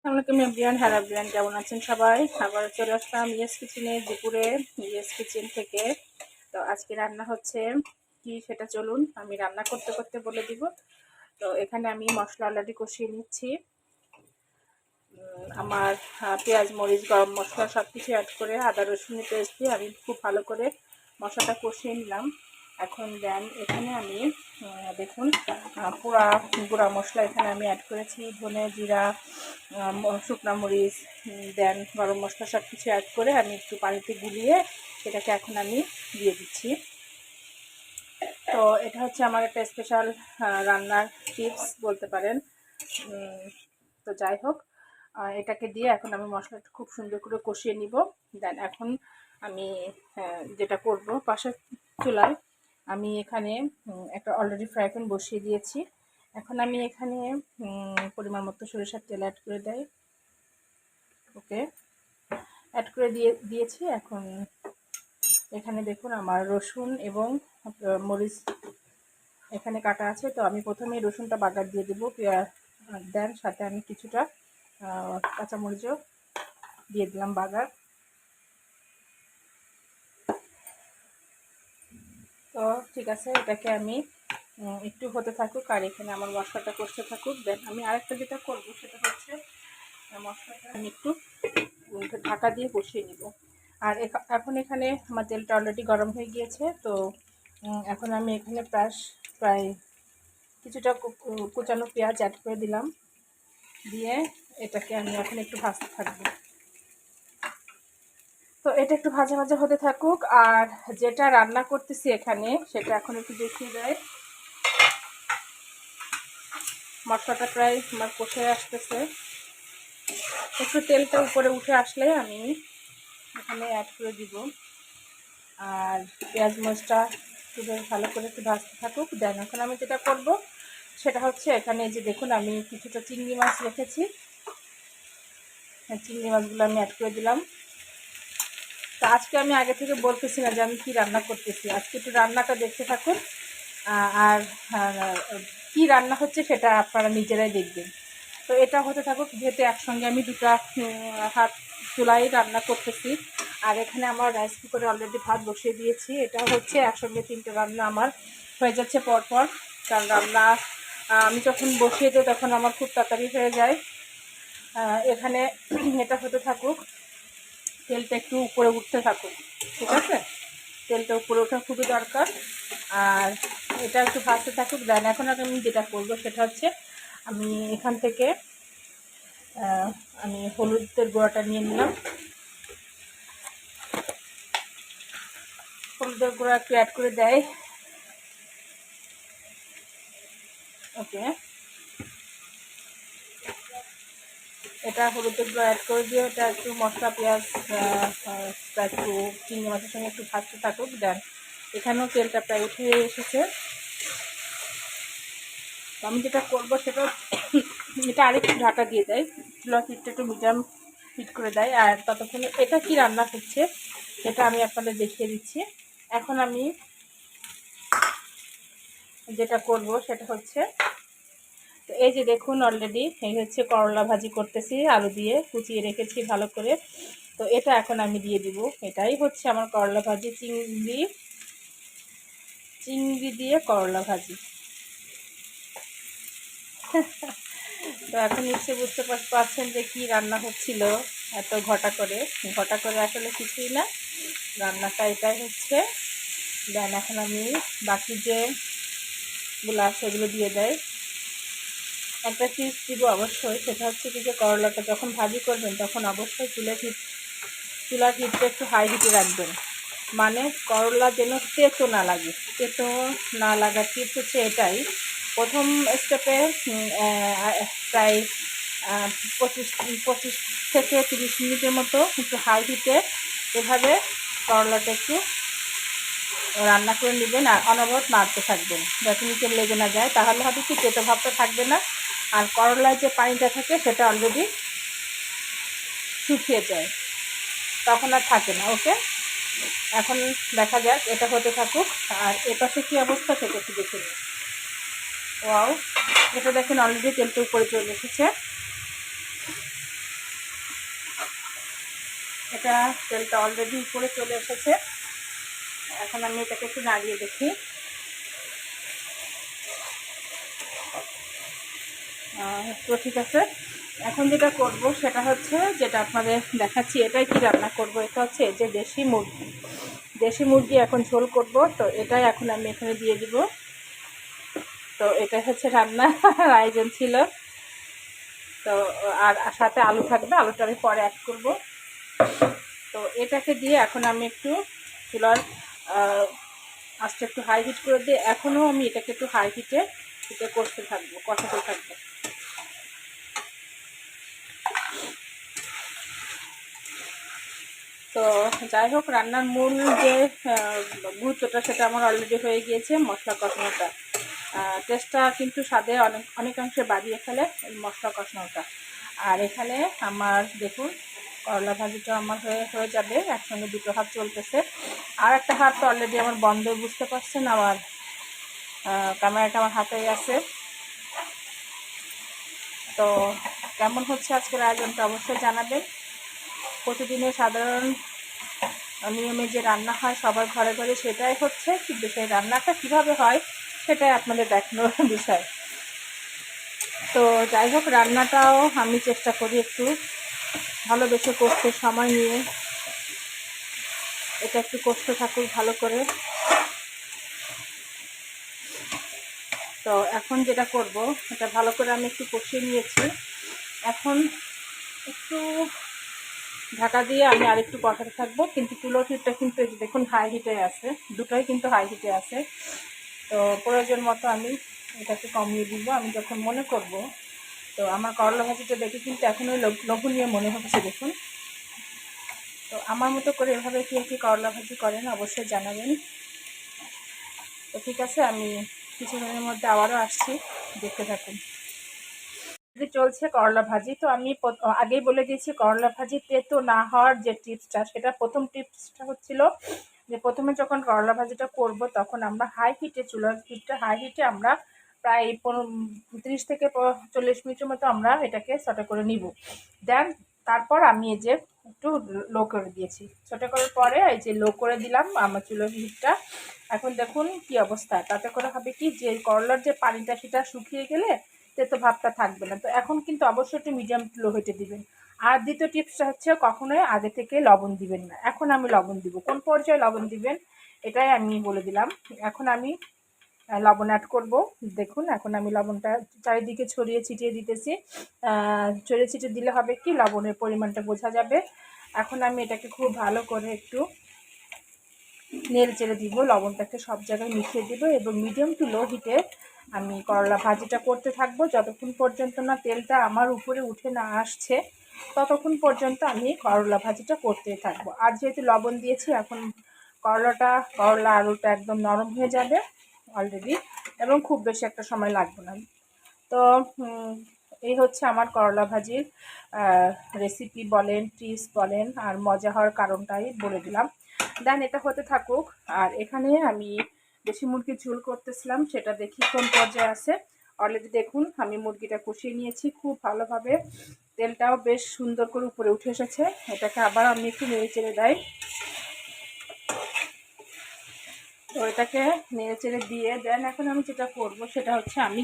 আসসালামু everyone, hello everyone, কেমন আছেন সবাই? আবার চলে আসলাম ইয়েস কিচেনে, দুপুরে ইয়েস কিচেন থেকে। তো আজকে রান্না হচ্ছে কি সেটা চলুন আমি রান্না করতে করতে বলে দিব। তো এখানে আমি মশলা অলরেডি কষিয়ে নিচ্ছি। আমার পেঁয়াজ, মরিচ, গরম মশলা সব কিছু অ্যাড করে আদা রসুনের পেস্ট দিয়ে আমি খুব ভালো করে মশলাটা কষিয়ে নিলাম। এখন দেন এখানে আমি দেখুন পুরা গুঁড়া মশলা এখানে আমি অ্যাড করেছি, ধনে, জিরা, শুকনো মরিচ, দেন গরম মশলা সব কিছু অ্যাড করে আমি একটু পানিতে গুলিয়ে এটাকে এখন আমি দিয়ে দিচ্ছি। তো এটা হচ্ছে আমার একটা স্পেশাল রান্নার টিপস বলতে পারেন। তো যাই হোক, এটাকে দিয়ে এখন আমি মশলাটা খুব সুন্দর করে কষিয়ে নিব। দেন এখন আমি যেটা করব, পাশের চুলায় আমি এখানে একটা অলরেডি ফ্রাই প্যান বসিয়ে দিয়েছি। এখন আমি এখানে পরিমাণ মতো সরিষার তেল অ্যাড করে দেই। ওকে, অ্যাড করে দিয়েছি। এখন এখানে দেখুন আমার রসুন এবং মরিচ এখানে কাটা আছে। তো আমি প্রথমেই রসুনটা বাগার দিয়ে দেবো, দেন সাথে আমি কিছুটা কাঁচামরিচও দিয়ে দিলাম বাগার। তো ঠিক আছে, এটাকে আমি একটু হতে থাকুক আর এখানে আমার মশলাটা কষতে থাকুক। দেন আমি আরেকটা যেটা করব সেটা হচ্ছে মশলাটা আমি একটু ঢাকা দিয়ে কষিয়ে নিব। আর এখন এখানে আমার তেলটা অলরেডি গরম হয়ে গিয়েছে। তো এখন আমি এখানে প্রায় কিছুটা কুচানো পেঁয়াজ অ্যাড করে দিলাম, দিয়ে এটাকে আমি এখন একটু ভাজতে থাকবো। তো এটা একটু ভাজা ভাজা হতে থাকুক। আর যেটা রান্না করতেছি এখানে সেটা এখন একটু দেখিয়ে দেয়। মশলাটা প্রায় আমার কষে আসতেছে, একটু তেলটা উপরে উঠে আসলে আমি এখানে অ্যাড করে দিব। আর পেঁয়াজ মরিচটা একটু ভালো করে একটু ভাজতে থাকুক। দেন এখন আমি যেটা করব সেটা হচ্ছে এখানে যে দেখুন আমি কিছুটা চিংড়ি মাছ রেখেছি, চিংড়ি মাছগুলো আমি অ্যাড করে দিলাম। তো আজকে আমি আগে থেকে বলতেছি না যে আমি কি রান্না করতেছি, আজকে একটু রান্নাটা দেখতে থাকুন। আর কি রান্না হচ্ছে সেটা আপনারা নিজেরাই দেখবেন। তো এটা হতে থাকুক, যেহেতু একসঙ্গে আমি দুটা হাত চুলাই রান্না করতেছি। আর এখানে আমার রাইস কুকারে অলরেডি ভাত বসিয়ে দিয়েছি। এটা হচ্ছে একসঙ্গে তিনটে রান্না আমার হয়ে যাচ্ছে পরপর। কারণ রান্না আমি যখন বসিয়ে দিই তখন আমার খুব তাড়াতাড়ি হয়ে যায়। এখানে এটা হতে থাকুক, তেলটা একটু উপরে উঠতে থাকুক, ঠিক আছে? তেলটা উপরে ওঠা খুবই দরকার। আর এটা একটু ভাজতে থাকুক। দেন এখন আমি যেটা করবো সেটা হচ্ছে আমি এখান থেকে আমি হলুদের গুঁড়াটা নিয়ে নিলাম। হলুদের গুঁড়া একটু অ্যাড করে দেয়। ওকে, এটা হলুদের গুঁড়া অ্যাড করে দিয়ে এটা একটু মশলা পেঁয়াজ একটু চিংড়ি মাছের সঙ্গে একটু ভাজতে থাকুক। দেন এখানেও তেলটা প্রায় উঠে এসেছে। তো আমি যেটা করবো সেটা এটা আরেকটু ঢাকা দিয়ে দেয়, চুলা হিটটা একটু মিডিয়াম হিট করে দেয়। আর ততক্ষণে এটা কি রান্না হচ্ছে সেটা আমি আপনাদের দেখিয়ে দিচ্ছি। এখন আমি যেটা করব সেটা হচ্ছে, তো এই যে দেখুন অলরেডি এই হচ্ছে করলা ভাজি করতেছি, আলু দিয়ে কুচিয়ে রেখেছি ভালো করে। তো এটা এখন আমি দিয়ে দিব। এটাই হচ্ছে আমার করলা ভাজি, চিংড়ি দিয়ে করলা ভাজি। তো এখন নিশ্চয়ই বুঝতে পারছেন যে কি রান্না হচ্ছিল এত ঘটা করে। আসলে কিছুই না, রান্নাটা এটাই হচ্ছে। দেন এখন আমি বাকি যেগুলো আছে সেগুলো দিয়ে দেয়। একটা টিপস দিব অবশ্যই, সেটা হচ্ছে কি যে করলাটা যখন ভাজি করবেন তখন অবশ্যই চুলার হিটটা একটু হাই হিটে রাখবেন। মানে করলা যেন তেতো না লাগে। তেতো না লাগার টিপস হচ্ছে এটাই। প্রথম স্টেপে প্রায় 25 থেকে 30 মিনিটের মতো একটু হাই হিটে এভাবে করলাটা একটু রান্না করে নেবেন। আর অনবরত নাড়তে থাকবেন যাতে নিচে লেগে না যায়, তাহলে হবে কি তেতো ভাবটা থাকবে না। আর করলায় যে পানিটা থাকে সেটা অলরেডি শুকিয়ে যায়, তখন আর থাকে না। ওকে, এখন দেখা যাক, এটা হতে থাকুক। আর এপাশে কী অবস্থা সেটা একটু দেখে নিই। ওয়াও, এটা দেখেন অলরেডি তেলটা উপরে চলে এসেছে। তেলটা অলরেডি উপরে চলে এসেছে। এখন আমি এটাকে একটু নাড়িয়ে দেখি। তো ঠিক আছে, এখন যেটা করব সেটা হচ্ছে, যেটা আপনাদের দেখাচ্ছি, এটাই কি রান্না করব। এটা হচ্ছে যে দেশি মুরগি এখন ঝোল করব। তো এটাই এখন আমি এখানে দিয়ে দিব। তো এটা হচ্ছে রান্না আয়োজন ছিল। তো আর সাথে আলু থাকবে, আলুটা আমি পরে অ্যাড করব। তো এটাকে দিয়ে এখন আমি একটু চুলার আঁচটা একটু হাই হিট করে দিয়ে এখনও আমি এটাকে একটু হাই হিটে কষাতে থাকবো। তো যাই হোক, রান্নার মূল যে গুরুত্বটা সেটা আমার অলরেডি হয়ে গিয়েছে। মশলা কষানোটা টেস্টটা কিন্তু স্বাদে অনেকাংশে বাড়িয়ে ফেলে এই মশলা কষানোটা। আর এখানে আমার দেখুন করলা ভাজিটা আমার হয়ে যাবে। একসঙ্গে দুটো হাত চলতেছে, আর একটা হাত তো অলরেডি আমার বন্ধ, বুঝতে পারছেন। আমার ক্যামেরাটা আমার হাতেই আছে। তো কেমন হচ্ছে আজকের আয়োজনটা অবশ্যই জানাবেন। প্রতিদিনের সাধারণ নিয়মে যে রান্না হয় সবার ঘরে ঘরে সেটাই হচ্ছে, কিন্তু সেই রান্নাটা কীভাবে হয় সেটাই আপনাদের দেখানোর বিষয়। তো যাই হোক, রান্নাটাও আমি চেষ্টা করি একটু ভালোবেসে করতে, সময় নিয়ে। এটা একটু কষতে থাকুক ভালো করে। তো এখন যেটা করব, এটা ভালো করে আমি একটু কষিয়ে নিয়েছি। এখন একটু ঢাকা দিয়ে আমি আরেকটু কষাতে থাকবো, কিন্তু চুলোর হিটটা কিন্তু দেখুন হাই হিটে আছে, দুটোই কিন্তু হাই হিটে আছে। তো প্রয়োজন মতো আমি এটাকে কমিয়ে দিব আমি যখন মনে করব। তো আমার করলা ভাজিটা দেখে কিন্তু এখনই লোভনীয় মনে হচ্ছে দেখুন। তো আমার মতো করে এভাবে কি করলা ভাজি করেন অবশ্যই জানাবেন। তো ঠিক আছে, আমি কিছুদিনের মধ্যে আবারও আসছি, দেখতে থাকুন। চলছে করলা ভাজি। তো আমি আগেই বলে দিয়েছি, করলা ভাজি তেতো না হওয়ার যে টিপসটা, সেটা প্রথম টিপসটা হচ্ছিল যে প্রথমে যখন করলা ভাজিটা করব তখন আমরা হাই হিটে, চুলার হিটটা হাই হিটে আমরা প্রায় 30 থেকে 40 মিনিটের মতো আমরা এটাকে সটে করে নিব। দেন তারপর আমি এই যে একটু লো করে দিয়েছি, সটে করার পরে এই যে লো করে দিলাম আমার চুলার হিটটা। এখন দেখুন কি অবস্থা। তাতে করে হবে কি, যে করলার যে পানিটা সেটা শুকিয়ে গেলে তেতো ভাবটা থাকবে না। তো এখন কিন্তু অবশ্যই একটু মিডিয়াম টু লো হিটে দিবেন। আর দ্বিতীয় টিপসটা হচ্ছে, কখনোই আগে থেকে লবণ দিবেন না। এখন আমি লবণ দিব, কোন পর্যায়ে লবণ দিবেন এটাই আমি বলে দিলাম। এখন আমি লবণ অ্যাড করব। দেখুন এখন আমি লবণটা চারিদিকে ছড়িয়ে ছিটিয়ে দিতেছি। ছড়িয়ে ছিটিয়ে দিলে হবে কি, লবণের পরিমাণটা বোঝা যাবে। এখন আমি এটাকে খুব ভালো করে একটু নেড়ে চেড়ে দিব, লবণটাকে সব জায়গায় মিশিয়ে দিব এবং মিডিয়াম টু লো হিটে আমি করলা ভাজিটা করতে থাকবো। যতক্ষণ পর্যন্ত না তেলটা আমার উপরে উঠে না আসছে ততক্ষণ পর্যন্ত আমি করলা ভাজিটা করতে থাকবো। আর যেহেতু লবণ দিয়েছি, এখন করলা আলুটা একদম নরম হয়ে যাবে অলরেডি, এবং খুব বেশি একটা সময় লাগবে না। তো এই হচ্ছে আমার করলা ভাজির রেসিপি বলেন, টিপস বলেন, আর মজা হওয়ার কারণটাই বলে দিলাম। দেন এটা হতে থাকুক। আর এখানে আমি দেশি মুরগির ঝোল করতেছিলাম, সেটা দেখি কোন পর্যায়ে আছে। অলরেডি দেখুন আমি মুরগিটা কষিয়ে নিয়েছি খুব ভালোভাবে, তেলটাও বেশ সুন্দর করে উপরে উঠে এসেছে। এটাকে আবার আমি একটু নেড়ে চেড়ে দেয়। তো এটাকে নেড়ে চেড়ে দিয়ে দেন এখন আমি যেটা করব সেটা হচ্ছে, আমি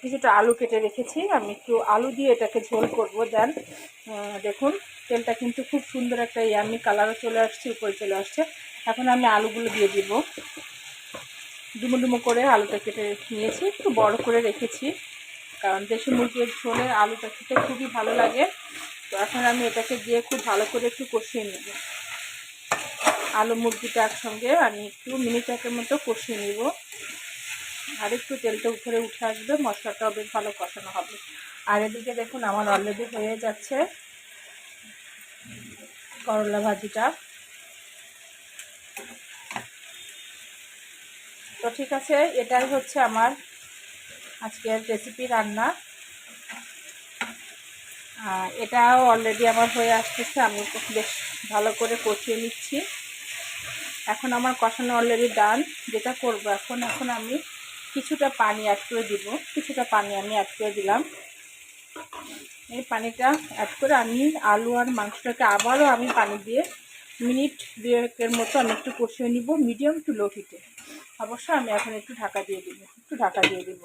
কিছুটা আলু কেটে রেখেছি, আমি একটু আলু দিয়ে এটাকে ঝোল করব। দেন দেখুন তেলটা কিন্তু খুব সুন্দর একটা ইয়ামি কালারও চলে আসছে, উপরে চলে আসছে। এখন আমি আলুগুলো দিয়ে দিব। ডুমো ডুমো করে আলুটা কেটে নিয়েছি, একটু বড় করে রেখেছি, কারণ দেশি মুরগির ঝোলে আলুটা খেতে খুবই ভালো লাগে। তো এখন আমি এটাকে দিয়ে খুব ভালো করে একটু কষিয়ে নেব। আলু মুরগিটা একসঙ্গে আমি একটু মিনিট একের মতো কষিয়ে নেব। আর একটু তেলটা উপরে উঠে আসবে, মশলাটাও বেশ ভালো কষানো হবে। আর এদিকে দেখুন আমার অলরেডি হয়ে যাচ্ছে করলা ভাজিটা। তো ঠিক আছে, এটাই হচ্ছে আমার আজকের রেসিপি রান্না। এটাও অলরেডি আমার হয়ে আসতেছে, আমি বেশ ভালো করে কষিয়ে নিচ্ছি। এখন আমার কষানো অলরেডি ডান। যেটা করব এখন আমি কিছুটা পানি অ্যাড করে দিব, কিছুটা পানি আমি অ্যাড করে দিলাম। এই পানিটা অ্যাড করে আমি আলু আর মাংসটাকে আবারও আমি পানি দিয়ে মিনিট 2-1 মতো আমি একটু কষিয়ে নিব মিডিয়াম টু লো হিটে। অবশ্যই আমি এখন একটু ঢাকা দিয়ে দিব।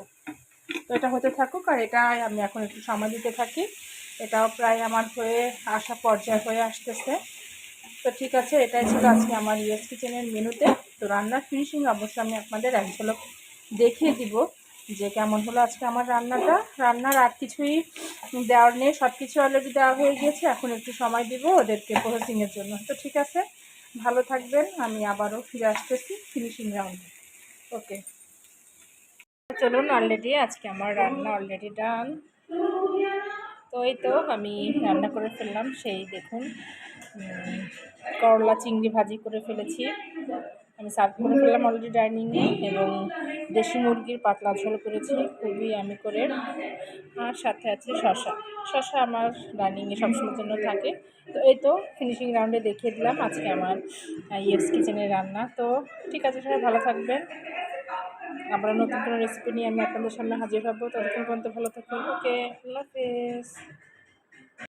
তো এটা হতে থাকুক, আর এটা আমি এখন একটু সময় দিতে থাকি। এটাও প্রায় আমার হয়ে আসা পর্যায়ে হয়ে আসতেছে। তো ঠিক আছে, এটাই ছিল আজকে আমার ইয়েস কিচেনের মেনুতে। তো রান্নার ফিনিশিং অবশ্যই আমি আপনাদের এক ঝলক দেখিয়ে দিব যে কেমন হলো আজকে আমার রান্নাটা। রান্নার আর কিছুই দেওয়ার নেই, সব কিছু অলরেডি দেওয়া হয়ে গিয়েছে। এখন একটু সময় দিব ওদেরকে প্রসেসিংয়ের জন্য। তো ঠিক আছে, ভালো থাকবেন, আমি আবারও ফিরে আসতেছি ফিনিশিং রাউন্ডে। ওকে, চলুন, অলরেডি আজকে আমার রান্না অলরেডি ডান। তো এই তো আমি রান্না করে ফেললাম, সেই দেখুন করলা চিংড়ি ভাজি করে ফেলেছি, আমি সার্ভ করে ফেললাম অলরেডি ডাইনিংয়ে। এবং দেশি মুরগির পাতলা ঝোল করেছি খুবই আমি করে, আর সাথে আছে শশা আমার ডাইনিংয়ে সবসময়ের জন্য থাকে। তো এই তো ফিনিশিং রাউন্ডে দেখিয়ে দিলাম আজকে আমার ইয়েস কিচেনের রান্না। তো ঠিক আছে, সবাই ভালো থাকবেন, আবার নতুন কোনো রেসিপি নিয়ে আমি আপনাদের সামনে হাজির হব। ততক্ষণ পর্যন্ত ভালো থাকুন। ওকে, আল্লাহ হাফেজ।